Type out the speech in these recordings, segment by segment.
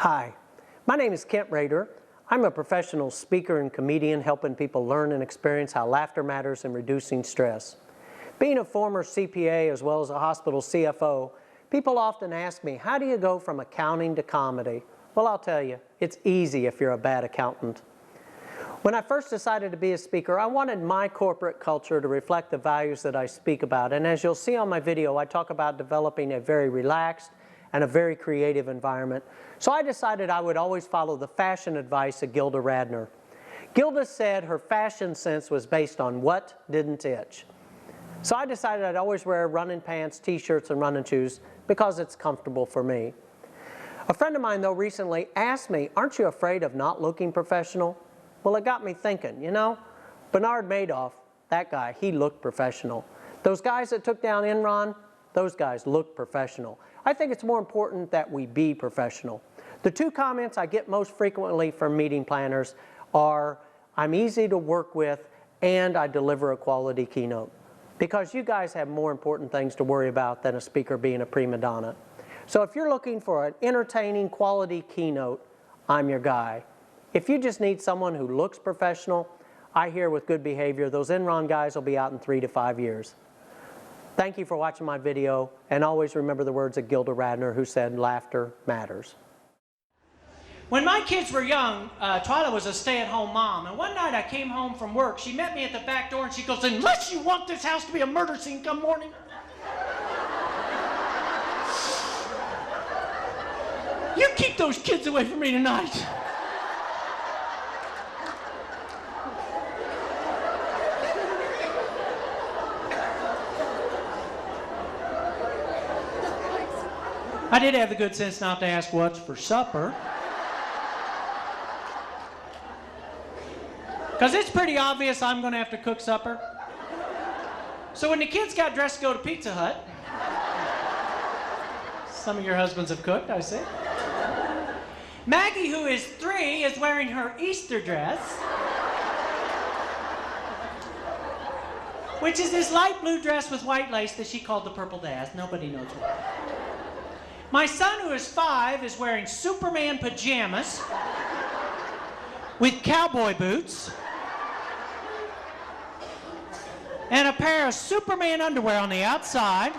Hi, my name is Kent Rader. I'm a professional speaker and comedian helping people learn and experience how laughter matters in reducing stress. Being a former CPA as well as a hospital CFO, people often ask me, how do you go from accounting to comedy? Well, I'll tell you, it's easy if you're a bad accountant. When I first decided to be a speaker, I wanted my corporate culture to reflect the values that I speak about. And as you'll see on my video, I talk about developing a very relaxed and a very creative environment. So I decided I would always follow the fashion advice of Gilda Radner. Gilda said her fashion sense was based on what didn't itch. So I decided I'd always wear running pants, t-shirts, and running shoes because it's comfortable for me. A friend of mine, though, recently asked me, aren't you afraid of not looking professional? Well, it got me thinking, you know, Bernard Madoff, that guy, he looked professional. Those guys that took down Enron, those guys looked professional. I think it's more important that we be professional. The two comments I get most frequently from meeting planners are, I'm easy to work with and I deliver a quality keynote. Because you guys have more important things to worry about than a speaker being a prima donna. So if you're looking for an entertaining quality keynote, I'm your guy. If you just need someone who looks professional, I hear with good behavior, those Enron guys will be out in 3 to 5 years. Thank you for watching my video, and always remember the words of Gilda Radner, who said, laughter matters. When my kids were young, Twyla was a stay-at-home mom, and one night I came home from work. She met me at the back door, and she goes, unless you want this house to be a murder scene come morning. You keep those kids away from me tonight. I did have the good sense not to ask what's for supper. Because it's pretty obvious I'm going to have to cook supper. So when the kids got dressed to go to Pizza Hut, some of your husbands have cooked, I see. Maggie, who is 3, is wearing her Easter dress, which is this light blue dress with white lace that she called the Purple Daz. Nobody knows why. My son, who is 5, is wearing Superman pajamas with cowboy boots and a pair of Superman underwear on the outside.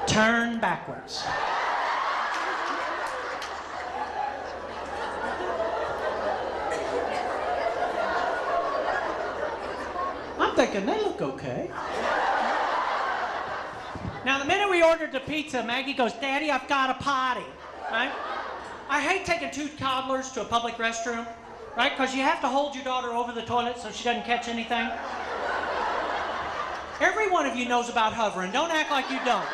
Turn backwards. I'm thinking they look okay. Now, the minute we ordered the pizza, Maggie goes, Daddy, I've got a potty, right? I hate taking 2 toddlers to a public restroom, right? Because you have to hold your daughter over the toilet so she doesn't catch anything. Every one of you knows about hovering. Don't act like you don't.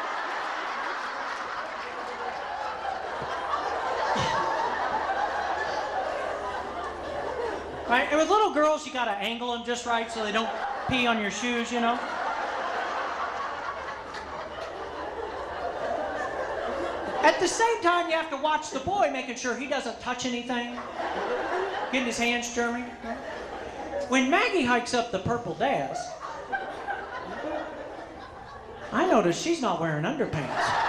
Right? And with little girls, you got to angle them just right so they don't pee on your shoes, you know? At the same time, you have to watch the boy, making sure he doesn't touch anything, getting his hands germy. When Maggie hikes up the Purple Daz, I notice she's not wearing underpants.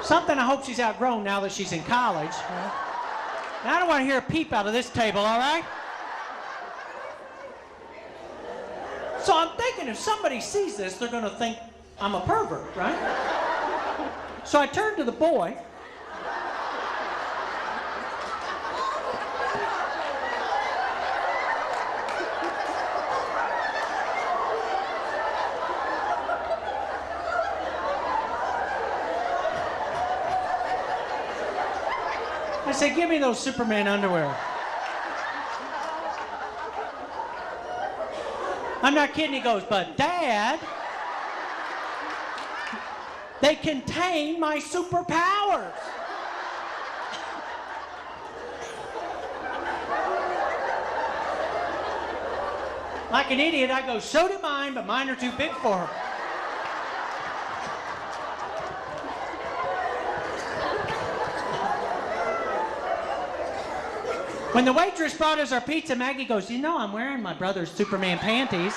Something I hope she's outgrown now that she's in college. And I don't want to hear a peep out of this table, all right? So I'm thinking if somebody sees this, they're going to think I'm a pervert, right? So I turned to the boy. I said, give me those Superman underwear. I'm not kidding, he goes, but Dad, they contain my superpowers. Like an idiot, I go, so do mine, but mine are too big for her. When the waitress brought us our pizza, Maggie goes, you know I'm wearing my brother's Superman panties.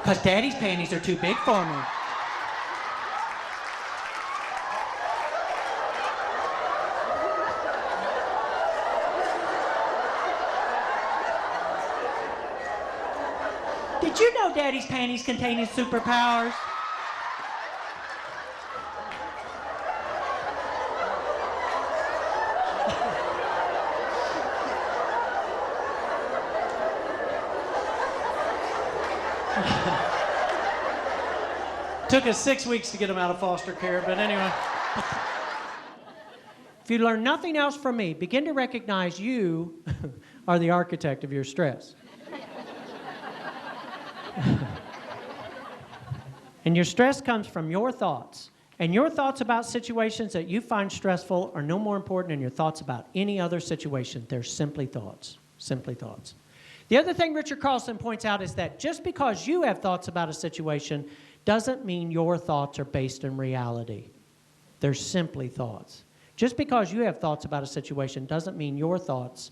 Because Daddy's panties are too big for me. Did you know Daddy's panties contain his superpowers? Took us 6 weeks to get him out of foster care, but anyway. If you learn nothing else from me, begin to recognize you are the architect of your stress. And your stress comes from your thoughts. And your thoughts about situations that you find stressful are no more important than your thoughts about any other situation. They're simply thoughts. Simply thoughts. The other thing Richard Carlson points out is that just because you have thoughts about a situation doesn't mean your thoughts are based in reality. They're simply thoughts. Just because you have thoughts about a situation doesn't mean your thoughts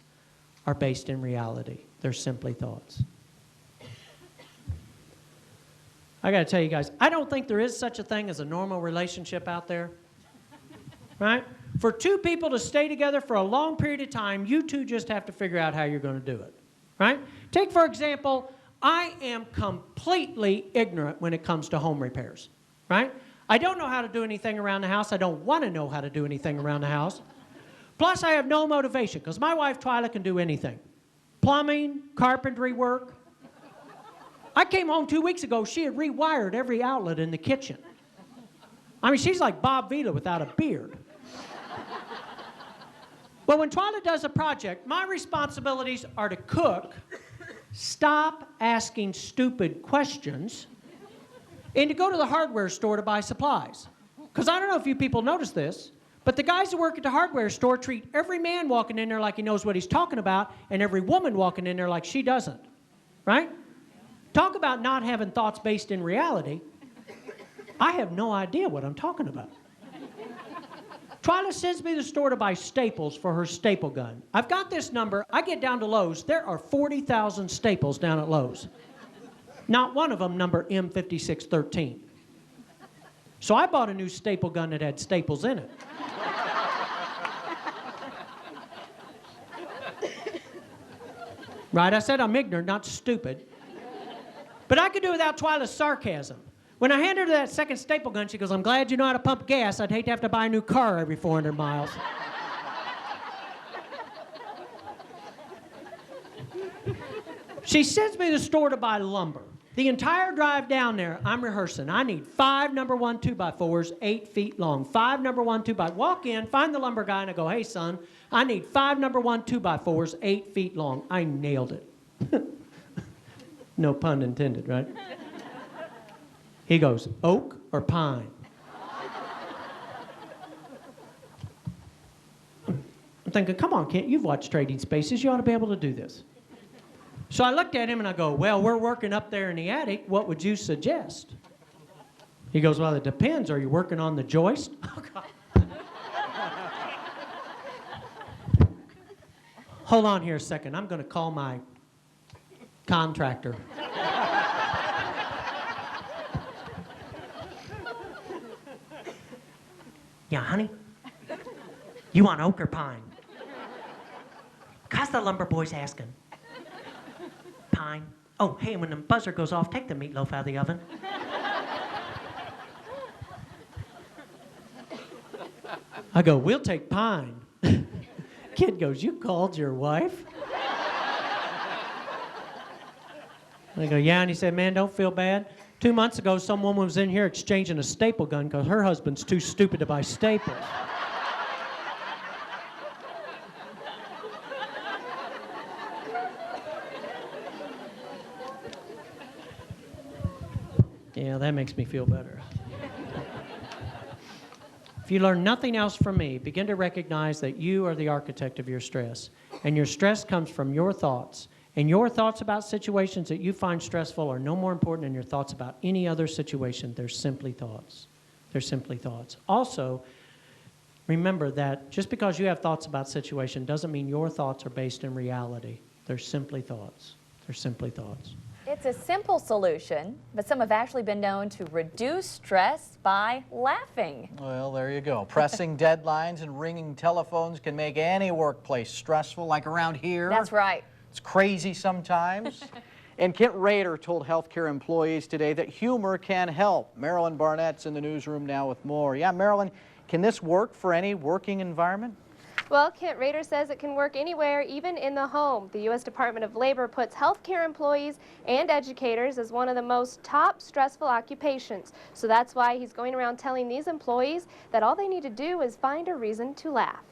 are based in reality. They're simply thoughts. I got to tell you guys, I don't think there is such a thing as a normal relationship out there. Right? For two people to stay together for a long period of time, you two just have to figure out how you're going to do it. Right? Take, for example, I am completely ignorant when it comes to home repairs. Right? I don't know how to do anything around the house. I don't want to know how to do anything around the house. Plus, I have no motivation because my wife, Twyla, can do anything. Plumbing, carpentry work. I came home 2 weeks ago, she had rewired every outlet in the kitchen. I mean, she's like Bob Vila without a beard. But when Twyla does a project, my responsibilities are to cook, stop asking stupid questions, and to go to the hardware store to buy supplies. Because I don't know if you people notice this, but the guys who work at the hardware store treat every man walking in there like he knows what he's talking about, and every woman walking in there like she doesn't. Right? Talk about not having thoughts based in reality. I have no idea what I'm talking about. Twyla sends me to the store to buy staples for her staple gun. I've got this number. I get down to Lowe's. There are 40,000 staples down at Lowe's. Not one of them number M5613. So I bought a new staple gun that had staples in it. Right? I said I'm ignorant, not stupid. But I could do without Twyla's sarcasm. When I handed her that second staple gun, she goes, I'm glad you know how to pump gas. I'd hate to have to buy a new car every 400 miles. She sends me to the store to buy lumber. The entire drive down there, I'm rehearsing. I need 5 number 1 2x4s, 8 feet long. 5 number 1 2x. Walk in, find the lumber guy, and I go, hey, son, I need 5 number 1 2x4s, 8 feet long. I nailed it. No pun intended, right? He goes, oak or pine? I'm thinking, come on, Kent, you've watched Trading Spaces. You ought to be able to do this. So I looked at him and I go, well, we're working up there in the attic. What would you suggest? He goes, well, it depends. Are you working on the joist? Oh, God. Hold on here a second. I'm going to call my contractor. Yeah, honey? You want oak or pine? How's the lumber boy's asking? Pine. Oh, hey, when the buzzer goes off, take the meatloaf out of the oven. I go, we'll take pine. Kid goes, you called your wife? I go, yeah, and he said, man, don't feel bad. 2 months ago, some woman was in here exchanging a staple gun because her husband's too stupid to buy staples. Yeah, that makes me feel better. If you learn nothing else from me, begin to recognize that you are the architect of your stress. And your stress comes from your thoughts. And your thoughts about situations that you find stressful are no more important than your thoughts about any other situation. They're simply thoughts. They're simply thoughts. Also, remember that just because you have thoughts about situation doesn't mean your thoughts are based in reality. They're simply thoughts. They're simply thoughts. It's a simple solution, but some have actually been known to reduce stress by laughing. Well, there you go. Pressing deadlines and ringing telephones can make any workplace stressful, like around here. That's right. It's crazy sometimes. And Kent Rader told healthcare employees today that humor can help. Marilyn Barnett's in the newsroom now with more. Yeah, Marilyn, can this work for any working environment? Well, Kent Rader says it can work anywhere, even in the home. The U.S. Department of Labor puts healthcare employees and educators as one of the most top stressful occupations. So that's why he's going around telling these employees that all they need to do is find a reason to laugh.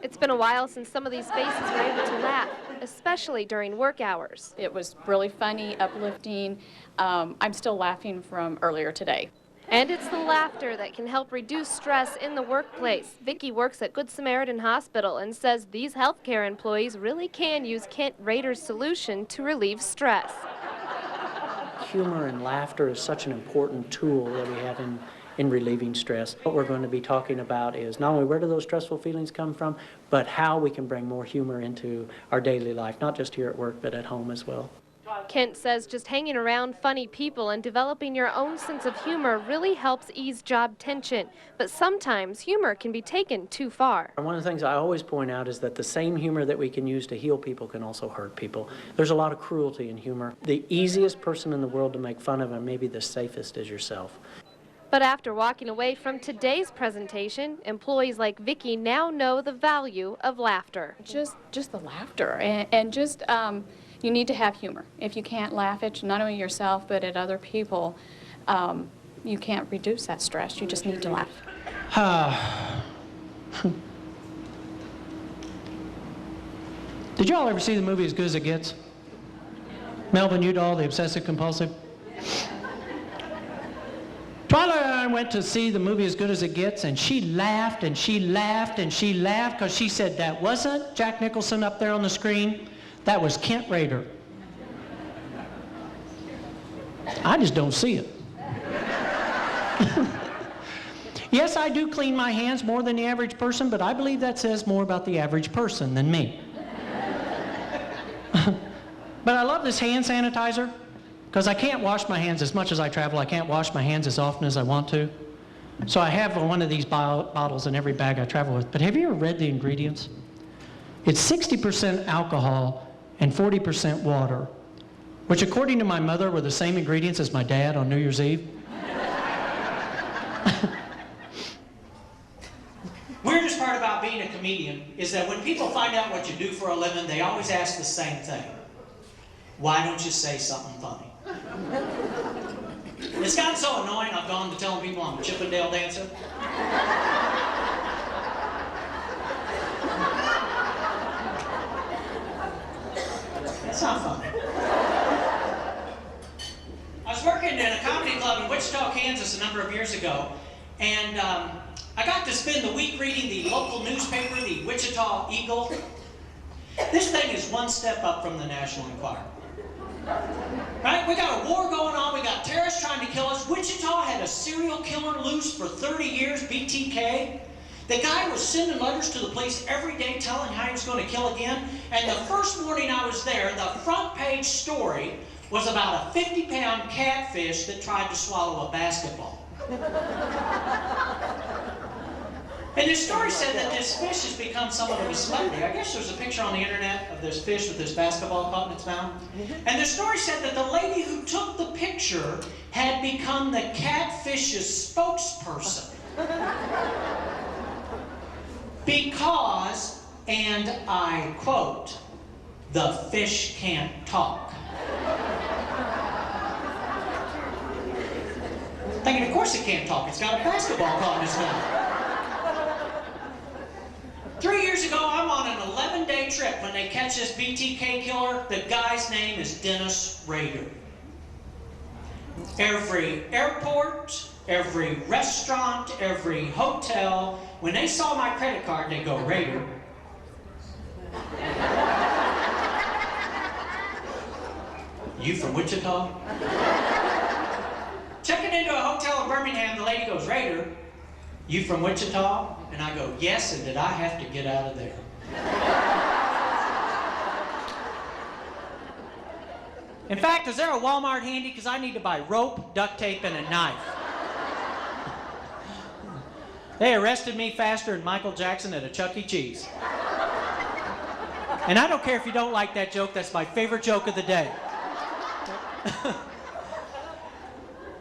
It's been a while since some of these faces were able to laugh, especially during work hours. It was really funny, uplifting. I'm still laughing from earlier today. And it's the laughter that can help reduce stress in the workplace. Vicki works at Good Samaritan Hospital and says these healthcare employees really can use Kent Rader's solution to relieve stress. Humor and laughter is such an important tool that we have in relieving stress. What we're going to be talking about is not only where do those stressful feelings come from, but how we can bring more humor into our daily life, not just here at work, but at home as well. Kent says just hanging around funny people and developing your own sense of humor really helps ease job tension. But sometimes humor can be taken too far. One of the things I always point out is that the same humor that we can use to heal people can also hurt people. There's a lot of cruelty in humor. The easiest person in the world to make fun of and maybe the safest is yourself. But after walking away from today's presentation, employees like Vicki now know the value of laughter. Just the laughter, and just you need to have humor. If you can't laugh at not only yourself but at other people, you can't reduce that stress. You just need to laugh. Did y'all ever see the movie As Good as It Gets? Melvin Udall, the obsessive compulsive? Twyla and I went to see the movie As Good as It Gets, and she laughed and she laughed and she laughed because she said that wasn't Jack Nicholson up there on the screen, that was Kent Rader. I just don't see it. Yes, I do clean my hands more than the average person, but I believe that says more about the average person than me. But I love this hand sanitizer because I can't wash my hands as much as I travel. I can't wash my hands as often as I want to. So I have one of these bottles in every bag I travel with. But have you ever read the ingredients? It's 60% alcohol and 40% water, which according to my mother were the same ingredients as my dad on New Year's Eve. Weirdest part about being a comedian is that when people find out what you do for a living, they always ask the same thing. Why don't you say something funny? It's gotten so annoying I've gone to telling people I'm a Chippendale dancer. It's not funny. I was working in a comedy club in Wichita, Kansas a number of years ago, and I got to spend the week reading the local newspaper, the Wichita Eagle. This thing is one step up from the National Enquirer. Right? We got a war going on, we got terrorists trying to kill us. Wichita had a serial killer loose for 30 years, BTK. The guy was sending letters to the police every day telling how he was going to kill again. And the first morning I was there, the front page story was about a 50-pound catfish that tried to swallow a basketball. And the story said that this fish has become somewhat of a celebrity. I guess there's a picture on the internet of this fish with this basketball caught in its mouth. And the story said that the lady who took the picture had become the catfish's spokesperson. Because, and I quote, the fish can't talk. Thinking, of course it can't talk. It's got a basketball caught in its mouth. 3 years ago, I'm on an 11-day trip when they catch this BTK killer. The guy's name is Dennis Rader. Every airport, every restaurant, every hotel, when they saw my credit card, they go, Rader. You from Wichita? Checking into a hotel in Birmingham, the lady goes, Rader, you from Wichita? And I go, yes, and did I have to get out of there? In fact, is there a Walmart handy? Because I need to buy rope, duct tape, and a knife. They arrested me faster than Michael Jackson at a Chuck E. Cheese. And I don't care if you don't like that joke, that's my favorite joke of the day.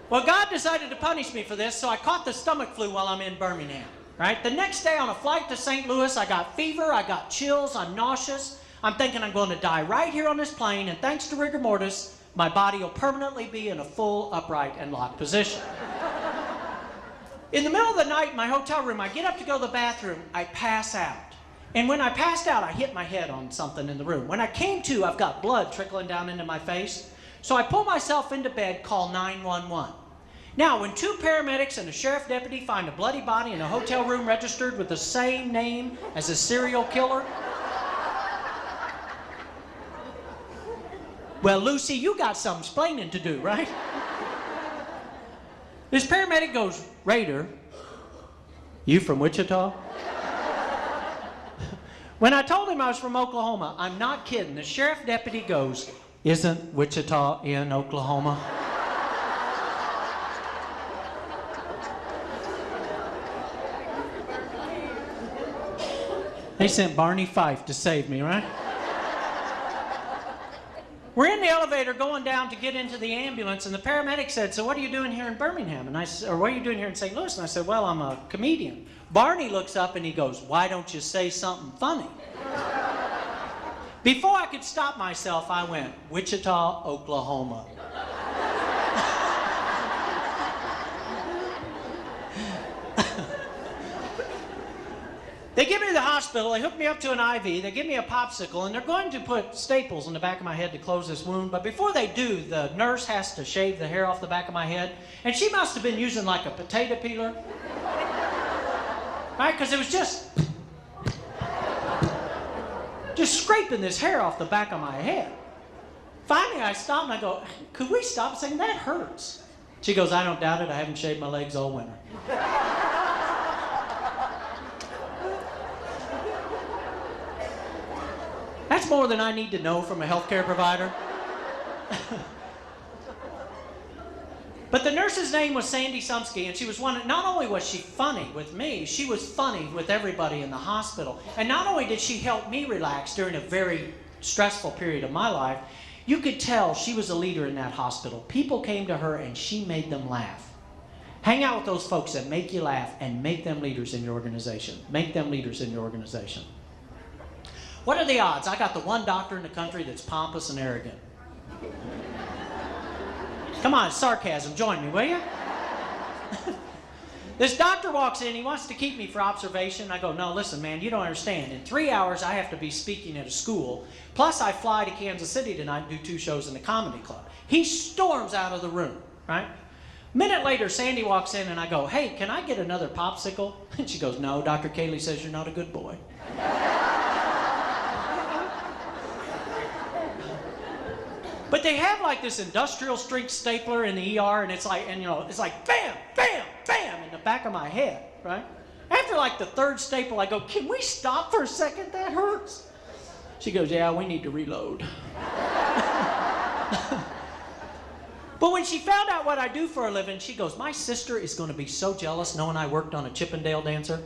Well, God decided to punish me for this, so I caught the stomach flu while I'm in Birmingham, right? The next day on a flight to St. Louis, I got fever, I got chills, I'm nauseous. I'm thinking I'm going to die right here on this plane, and thanks to rigor mortis, my body will permanently be in a full, upright, and locked position. In the middle of the night in my hotel room, I get up to go to the bathroom, I pass out. And when I passed out, I hit my head on something in the room. When I came to, I've got blood trickling down into my face. So I pull myself into bed, call 911. Now, when 2 paramedics and a sheriff deputy find a bloody body in a hotel room registered with the same name as a serial killer, well, Lucy, you got some explaining to do, right? This paramedic goes, Rader, you from Wichita? When I told him I was from Oklahoma, I'm not kidding, the sheriff deputy goes, isn't Wichita in Oklahoma? They sent Barney Fife to save me, right? We're in the elevator going down to get into the ambulance, and the paramedic said, so what are you doing here in Birmingham? And I said, or what are you doing here in St. Louis? And I said, well, I'm a comedian. Barney looks up and he goes, why don't you say something funny? Before I could stop myself, I went, Wichita, Oklahoma. They get me to the hospital, they hook me up to an IV, they give me a popsicle, and they're going to put staples in the back of my head to close this wound. But before they do, the nurse has to shave the hair off the back of my head. And she must have been using like a potato peeler. Right? Because it was just scraping this hair off the back of my head. Finally, I stopped and I go, could we stop saying that hurts? She goes, I don't doubt it. I haven't shaved my legs all winter. That's more than I need to know from a healthcare provider. But the nurse's name was Sandy Sumsky, and she was one. Not only was she funny with me, she was funny with everybody in the hospital. And not only did she help me relax during a very stressful period of my life, you could tell she was a leader in that hospital. People came to her and she made them laugh. Hang out with those folks that make you laugh and make them leaders in your organization. Make them leaders in your organization. What are the odds? I got the one doctor in the country that's pompous and arrogant. Come on, sarcasm, join me, will you? This doctor walks in, he wants to keep me for observation. I go, no, listen, man, you don't understand. In 3 hours, I have to be speaking at a school. Plus, I fly to Kansas City tonight and do 2 shows in the comedy club. He storms out of the room, right? A minute later, Sandy walks in and I go, hey, can I get another popsicle? And she goes, no, Dr. Cayley says you're not a good boy. But they have like this industrial strength stapler in the ER, and it's like, it's like bam, bam, bam in the back of my head, right? After like the 3rd staple, I go, can we stop for a second? That hurts. She goes, yeah, we need to reload. But when she found out what I do for a living, she goes, my sister is going to be so jealous knowing I worked on a Chippendale dancer.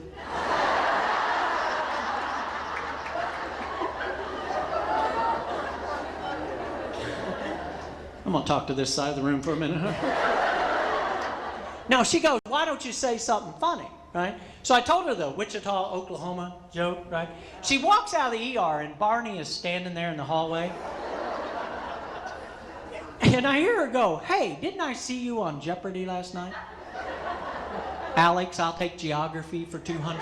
I'm going to talk to this side of the room for a minute. Now, she goes, why don't you say something funny, right? So I told her the Wichita, Oklahoma joke, right? She walks out of the ER, and Barney is standing there in the hallway. And I hear her go, hey, didn't I see you on Jeopardy last night? Alex, I'll take geography for 200.